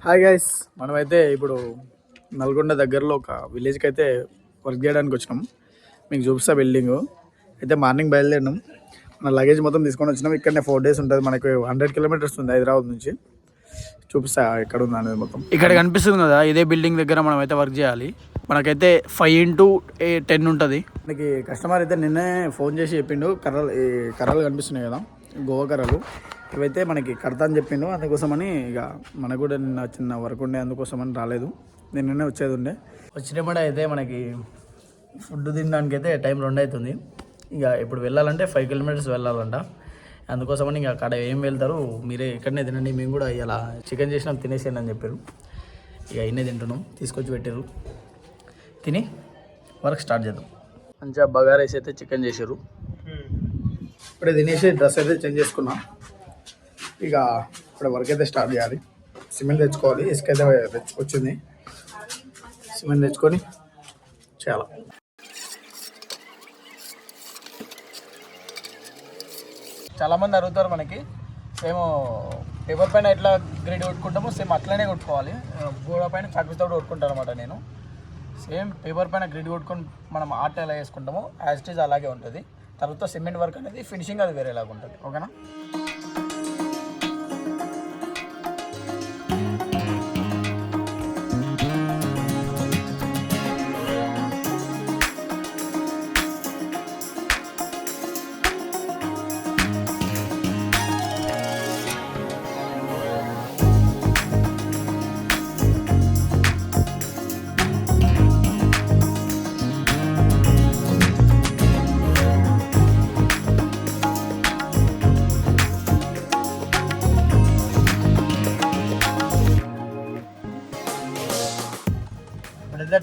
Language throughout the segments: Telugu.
హాయ్ గైస్, మనమైతే ఇప్పుడు నల్గొండ దగ్గరలో ఒక విలేజ్కి అయితే వర్క్ చేయడానికి వచ్చినాం. మీకు చూపిస్తా బిల్డింగ్ అయితే. మార్నింగ్ బయలుదేరినాం, మన లగేజ్ మొత్తం తీసుకొని వచ్చినాం. ఇక్కడనే 4 days ఉంటుంది. మనకు 100 kilometers ఉంది హైదరాబాద్ నుంచి. చూపిస్తా ఎక్కడ ఉంది అనేది మొత్తం. ఇక్కడ కనిపిస్తుంది కదా, ఇదే బిల్డింగ్ దగ్గర మనం అయితే వర్క్ చేయాలి. మనకైతే 5x10 ఉంటుంది. మనకి కస్టమర్ అయితే నిన్నే ఫోన్ చేసి చెప్పిండు, కర్రలు కనిపిస్తున్నాయి కదా, గోవా కర్రలు, ఇవైతే మనకి కడతా అని చెప్పిండు. అందుకోసమని ఇక మనకు కూడా నిన్న చిన్న వర్క్ ఉండే, అందుకోసమని రాలేదు. నిన్ననే వచ్చేది ఉండే. వచ్చినప్పుడు అయితే మనకి ఫుడ్ తినడానికి అయితే టైం 2 అవుతుంది. ఇక ఇప్పుడు వెళ్ళాలంటే 5 kilometers వెళ్ళాలంట. అందుకోసమని ఇక అక్కడ ఏం వెళ్తారు, మీరే ఇక్కడనే తినండి, మేము కూడా ఇలా చికెన్ చేసినాం తినేసేయండి అని చెప్పారు. ఇక ఇన్నే తింటున్నాం, తీసుకొచ్చి పెట్టారు. తిని వర్క్ స్టార్ట్ చేద్దాం. మంచిగా బగారా రైస్ అయితే చికెన్ చేశారు. ఇప్పుడే తినేసి డ్రెస్ అయితే చేంజ్ చేసుకున్నాం. ఇక ఇప్పుడు వర్క్ అయితే స్టార్ట్ చేయాలి. సిమెంట్ తెచ్చుకోవాలి, ఇసుక అయితే వచ్చింది. సిమెంట్ తెచ్చుకొని చాలా చాలామంది అడుగుతారు మనకి, సేమ్ పేపర్ పైన ఎట్లా గ్రేడ్ కొట్టుకుంటామో సేమ్ అట్లనే కొట్టుకోవాలి. గోడ పైన చాకుతో కొట్టుకుంటాను అనమాట. నేను సేమ్ పేపర్ పైన గ్రిడ్ కొట్టుకొని మనం ఆర్ట్ ఎలా వేసుకుంటామో యాజ్ ఇట్ ఈజ్ అలాగే ఉంటుంది. తర్వాత సిమెంట్ వర్క్ అనేది ఫినిషింగ్ అది వేరేలాగా ఉంటుంది. ఓకేనా?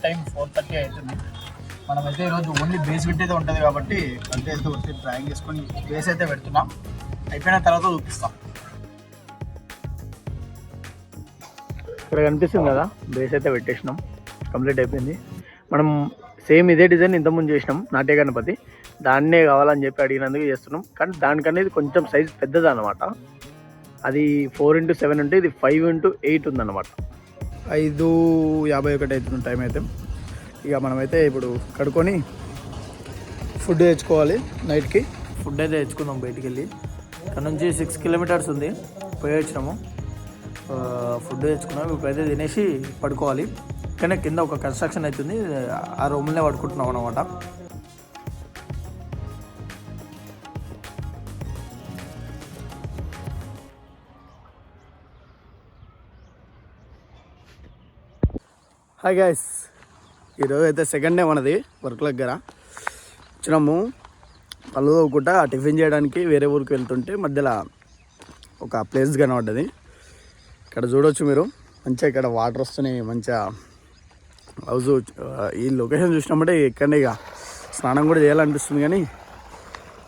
టైం 4:30 అవుతుంది. మనమైతే ఈరోజు ఓన్లీ బేస్ బిట్ అయితే ఉంటుంది కాబట్టి అంటే అయితే వచ్చి డ్రాయింగ్ చేసుకొని బేస్ అయితే పెడుతున్నాం. అయిపోయిన తర్వాత చూపిస్తాం. ఇక్కడ కనిపిస్తుంది కదా, బేస్ అయితే పెట్టేసినాం, కంప్లీట్ అయిపోయింది. మనం సేమ్ ఇదే డిజైన్ ఇంతకుముందు చేసినాం, నాట్య గణపతి. దాన్నే కావాలని చెప్పి అడిగినందుకు చేస్తున్నాం. కానీ దానికనేది కొంచెం సైజ్ పెద్దది అనమాట. అది 4x7 ఉంటే ఇది 5x8 ఉందన్నమాట. 5:51 అవుతుంది టైం అయితే. ఇక మనమైతే ఇప్పుడు కడుక్కొని ఫుడ్ తెచ్చుకోవాలి. నైట్కి ఫుడ్ అయితే తెచ్చుకుందాం బయటికి వెళ్ళి. ఇక్కడ నుంచి 6 kilometers ఉంది, పోయి వచ్చినాము. ఫుడ్ తెచ్చుకున్నాము. ఇప్పుడైతే తినేసి పడుకోవాలి. కానీ కింద ఒక కన్స్ట్రక్షన్ అవుతుంది, ఆ రూమ్లోనే పడుకుంటున్నాం అనమాట. హాయ్ గైస్, ఈరోజు అయితే సెకండ్ డే మనది వర్క్ దగ్గర. వచ్చినాము పళ్ళు తవ్వుకుంటా టిఫిన్ చేయడానికి వేరే ఊరికి వెళ్తుంటే మధ్యలో ఒక ప్లేస్ కనబడ్డది. ఇక్కడ చూడవచ్చు మీరు, మంచిగా ఇక్కడ వాటర్ వస్తున్నాయి. మంచిగా హౌస్, ఈ లొకేషన్ చూసినామంటే ఇక్కడనే ఇక స్నానం కూడా చేయాలనిపిస్తుంది, కానీ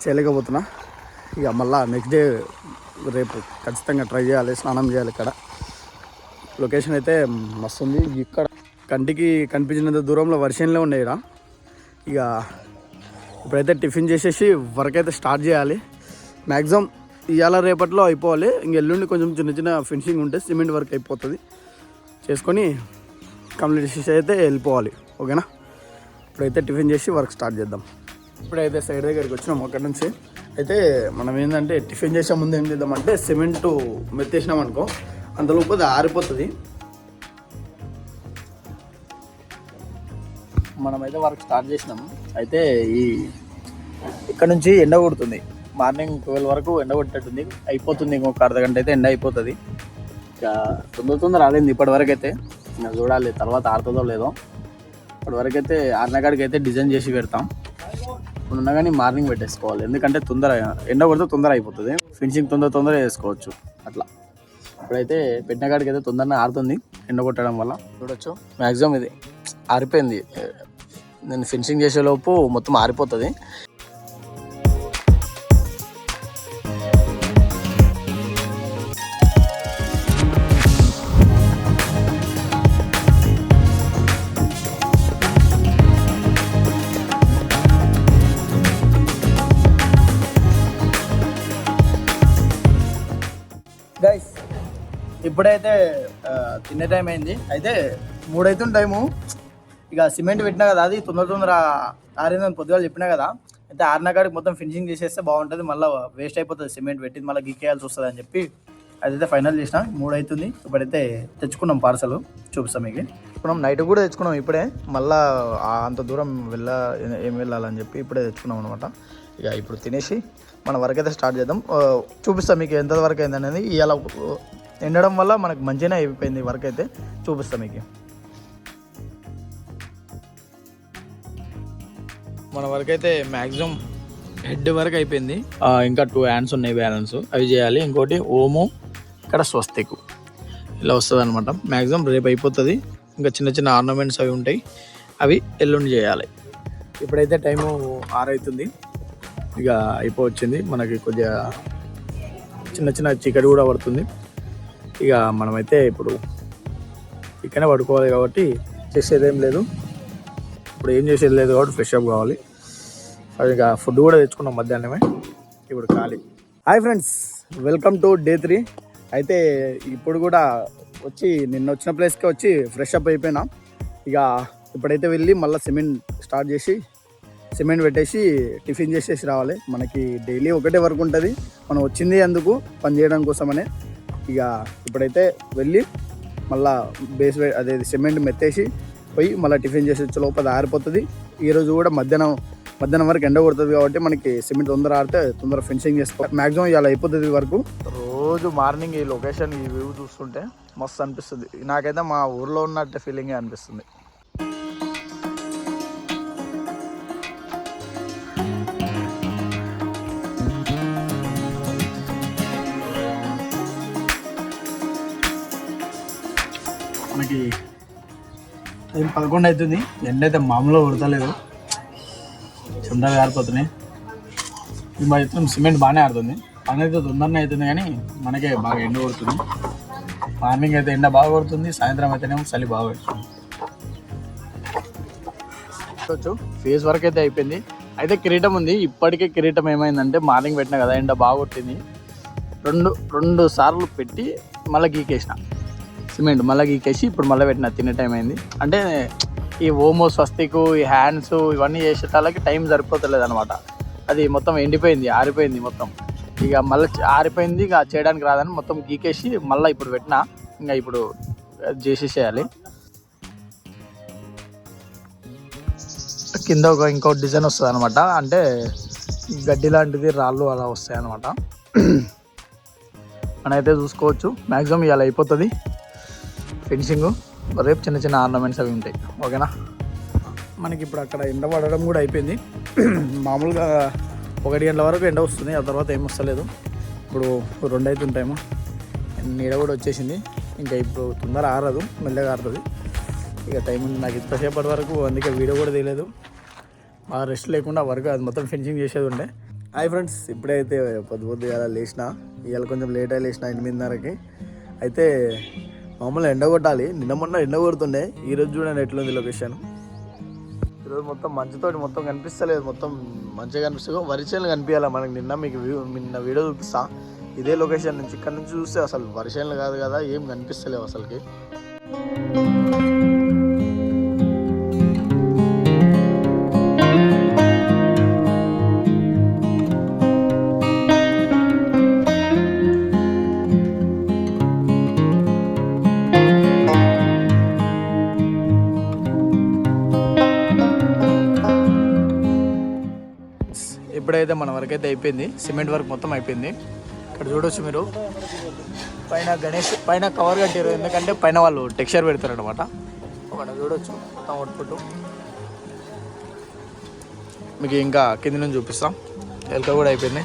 చేయలేకపోతున్నా. ఇక మళ్ళీ నెక్స్ట్ డే రేపు ఖచ్చితంగా ట్రై చేయాలి, స్నానం చేయాలి. ఇక్కడ లొకేషన్ అయితే మస్తు ఉంది. ఇక్కడ కంటికి కనిపించినంత దూరంలో వర్షంలో ఉండే ఇక్కడ. ఇక ఇప్పుడైతే టిఫిన్ చేసేసి వర్క్ అయితే స్టార్ట్ చేయాలి. మ్యాక్సిమం ఇవాళ రేపట్లో అయిపోవాలి. ఇంక ఎల్లుండి కొంచెం చిన్న చిన్న ఫినిషింగ్ ఉంటే సిమెంట్ వర్క్ అయిపోతుంది. చేసుకొని కంప్లీట్ చేసి అయితే వెళ్ళిపోవాలి. ఓకేనా? ఇప్పుడైతే టిఫిన్ చేసి వర్క్ స్టార్ట్ చేద్దాం. ఇప్పుడైతే సైడ్ దగ్గరికి వచ్చినాం. అక్కడ నుంచి అయితే మనం ఏంటంటే టిఫిన్ చేసే ముందు ఏం చేద్దామంటే సిమెంట్ మెత్తేసినాం అనుకో, అంతలోపు అది ఆరిపోతుంది. మనమైతే వర్క్ స్టార్ట్ చేసినాము. అయితే ఇక్కడ నుంచి ఎండ కొడుతుంది. మార్నింగ్ 12 వరకు ఎండ కొట్టేటుంది. అయిపోతుంది, ఇంకొక అర్ధగంట అయితే ఎండ అయిపోతుంది. ఇక తొందర రాలేదు ఇప్పటివరకు అయితే. ఇంకా చూడాలి తర్వాత ఆడుతుందో లేదో. ఇప్పటివరకు అయితే ఆరినకాడికి అయితే డిజైన్ చేసి పెడతాం. ఇప్పుడు ఉన్నా కానీ మార్నింగ్ పెట్టేసుకోవాలి, ఎందుకంటే తొందర ఎండ కొడితే తొందర అయిపోతుంది. ఫినిషింగ్ తొందర చేసుకోవచ్చు అట్లా. ఇప్పుడైతే పెట్టిన కాడికి అయితే తొందరగా ఆరుతుంది ఎండ కొట్టడం వల్ల. చూడొచ్చు మ్యాక్సిమం ఇది ఆరిపోయింది. నేను ఫినిషింగ్ చేసేలోపు మొత్తం ఆరిపోతుంది. ఇప్పుడైతే తినే టైం అయింది. అయితే 3 అవుతుంది టైము. ఇక సిమెంట్ పెట్టినా కదా, అది తొందర ఆరిందని పొద్దుగా చెప్పినా కదా. అయితే ఆరిన కాడికి మొత్తం ఫినిషింగ్ చేసేస్తే బాగుంటుంది, మళ్ళీ వేస్ట్ అయిపోతుంది సిమెంట్ పెట్టింది, మళ్ళీ గీకేయాల్సి వస్తుంది అని చెప్పి అదైతే ఫైనల్ చేసిన. 3 అవుతుంది. ఇప్పుడైతే తెచ్చుకున్నాం పార్సల్, చూపిస్తాం మీకు. నైట్ కూడా తెచ్చుకున్నాం ఇప్పుడే, మళ్ళీ అంత దూరం ఏం వెళ్ళాలని చెప్పి ఇప్పుడే తెచ్చుకున్నాం అనమాట. ఇక ఇప్పుడు తినేసి మన వర్క్ అయితే స్టార్ట్ చేద్దాం. చూపిస్తాం మీకు ఎంత వరకు అయింది అనేది. ఇలా ఎండడం వల్ల మనకు మంచిగానే అయిపోయింది వర్క్ అయితే, చూపిస్తాం మీకు. మన వర్క్ అయితే మ్యాక్సిమం హెడ్ వరకు అయిపోయింది. ఇంకా 2 హ్యాండ్స్ ఉన్నాయి బ్యాలెన్స్, అవి చేయాలి. ఇంకోటి ఓమో, ఇక్కడ స్వస్తికు ఇలా వస్తుంది అనమాట. మ్యాక్సిమం రేపు అయిపోతుంది. ఇంకా చిన్న ఆర్నమెంట్స్ అవి ఉంటాయి, అవి ఎల్లుండి చేయాలి. ఇప్పుడైతే టైము 6 అవుతుంది. ఇక అయిపోవచ్చింది. మనకి కొద్దిగా చిన్న చీకటి కూడా పడుతుంది. ఇక మనమైతే ఇప్పుడు ఇక్కడనే పడుకోవాలి కాబట్టి చేసేదేం లేదు. ఇప్పుడు ఏం చేసేది లేదు కాబట్టి ఫ్రెష్ అప్ కావాలి. ఇక ఫుడ్ కూడా తెచ్చుకున్నాం మధ్యాహ్నమే, ఇప్పుడు ఖాళీ. Hi friends, welcome to day 3. అయితే ఇప్పుడు కూడా నిన్న వచ్చిన ప్లేస్కి వచ్చి ఫ్రెష్ అప్ అయిపోయినా. ఇక ఇప్పుడైతే వెళ్ళి మళ్ళీ సిమెంట్ పెట్టేసి టిఫిన్ చేసేసి రావాలి. మనకి డైలీ ఒకటే వర్క్ ఉంటుంది, మనం వచ్చింది అందుకు పని చేయడం కోసమనే. ఇక ఇప్పుడైతే వెళ్ళి మళ్ళీ అదే సిమెంట్ మెత్తేసి పోయి మళ్ళీ టిఫిన్ చేసి వచ్చే లోపల ఆరిపోతుంది. ఈరోజు కూడా మధ్యాహ్నం వరకు ఎండ కొడుతుంది కాబట్టి మనకి సిమెంట్ తొందర ఆడితే తొందర ఫినిషింగ్ చేసుకోవాలి. మ్యాక్సిమం ఇలా అయిపోతుంది వరకు. రోజు మార్నింగ్ ఈ లొకేషన్, ఈ వ్యూ చూస్తుంటే మస్తు అనిపిస్తుంది. నాకైతే మా ఊర్లో ఉన్నట్టే ఫీలింగే అనిపిస్తుంది. మనకి టైం 11 అవుతుంది. ఎండ అయితే మామూలుగా కొడతలేదు, చెండాగా ఆరిపోతున్నాయి. ఈ మాత్రం సిమెంట్ బాగానే ఆడుతుంది. పని అయితే తొందరనే అవుతుంది కానీ మనకే బాగా ఎండ కొడుతుంది. మార్నింగ్ అయితే ఎండ బాగా కొడుతుంది, సాయంత్రం అయితేనేమో చలి బాగా పెడుతుంది. ఫేస్ వర్క్ అయితే అయిపోయింది. అయితే కిరీటం ఉంది. ఇప్పటికే కిరీటం ఏమైందంటే మార్నింగ్ పెట్టినా కదా, ఎండ బాగా కొట్టింది. రెండు సార్లు పెట్టి మళ్ళీ గీకేసిన సిమెంట్, మళ్ళీ గీకేసి ఇప్పుడు మళ్ళీ పెట్టిన. తినే టైం అయింది. అంటే ఈ ఓమో, స్వస్తికు, ఈ హ్యాండ్స్ ఇవన్నీ చేసేటాలకి టైం సరిపోతలేదు అనమాట. అది మొత్తం ఎండిపోయింది, ఆరిపోయింది మొత్తం. ఇక మళ్ళీ ఆరిపోయింది, ఇక చేయడానికి రాదని మొత్తం గీకేసి మళ్ళీ ఇప్పుడు పెట్టిన. ఇంకా ఇప్పుడు చేసేసేయాలి. కింద ఇంకో డిజైన్ వస్తుంది అనమాట. అంటే గడ్డి లాంటిది, రాళ్ళు అలా వస్తాయి అనమాట. మనమైతే చూసుకోవచ్చు. మ్యాక్సిమం ఇవాళ అయిపోతుంది ఫినిషింగ్. రేపు చిన్న ఆర్నమెంట్స్ అవి ఉంటాయి. ఓకేనా. మనకి ఇప్పుడు అక్కడ ఎండ పడడం కూడా అయిపోయింది. మామూలుగా 1 గంటల వరకు ఎండ వస్తుంది, ఆ తర్వాత ఏం వస్తలేదు. ఇప్పుడు 2 అవుతుంటాయేమో, నీడ కూడా వచ్చేసింది. ఇంకా ఇప్పుడు తొందర ఆరదు, మెల్లగా ఆరుతుంది. ఇక టైం ఉంది నాకు ఇంతసేపటి వరకు, అందుకే వీడియో కూడా తీయలేదు. బాగా రెస్ట్ లేకుండా వర్క్ అది మొత్తం ఫినిషింగ్ చేసేది ఉండే. హాయ్ ఫ్రెండ్స్, ఇప్పుడైతే పొద్దుగా లేచిన. ఇవాళ కొంచెం లేట్ అయి లేచిన 8:30కి. అయితే మామూలుగా ఎండ కొట్టాలి, మొన్న ఎండ కొడుతుండే. ఈరోజు చూడండి ఎట్లుంది లొకేషన్. ఈరోజు మొత్తం మంచుతోటి మొత్తం కనిపిస్తలేదు, మొత్తం మంచిగా కనిపిస్తుంది. వరిచేనులు కనిపించాలి మనకి. నిన్న వీడియో చూపిస్తా ఇదే లొకేషన్ నుంచి. ఇక్కడ నుంచి చూస్తే అసలు వరిచేనులు కాదు కదా, ఏం కనిపిస్తలేవు అసలుకి. ఇప్పుడైతే మన వర్క్ అయితే అయిపోయింది. సిమెంట్ వర్క్ మొత్తం అయిపోయింది. ఇక్కడ చూడవచ్చు మీరు, పైన కవర్ కట్టారు. ఎందుకంటే పైన వాళ్ళు టెక్స్చర్ పెడతారు అనమాట. ఒకటి చూడవచ్చు మొత్తం అవుట్పుట్. మీకు ఇంకా కింది నుంచి చూపిస్తాం. ఎల్క కూడా అయిపోయింది.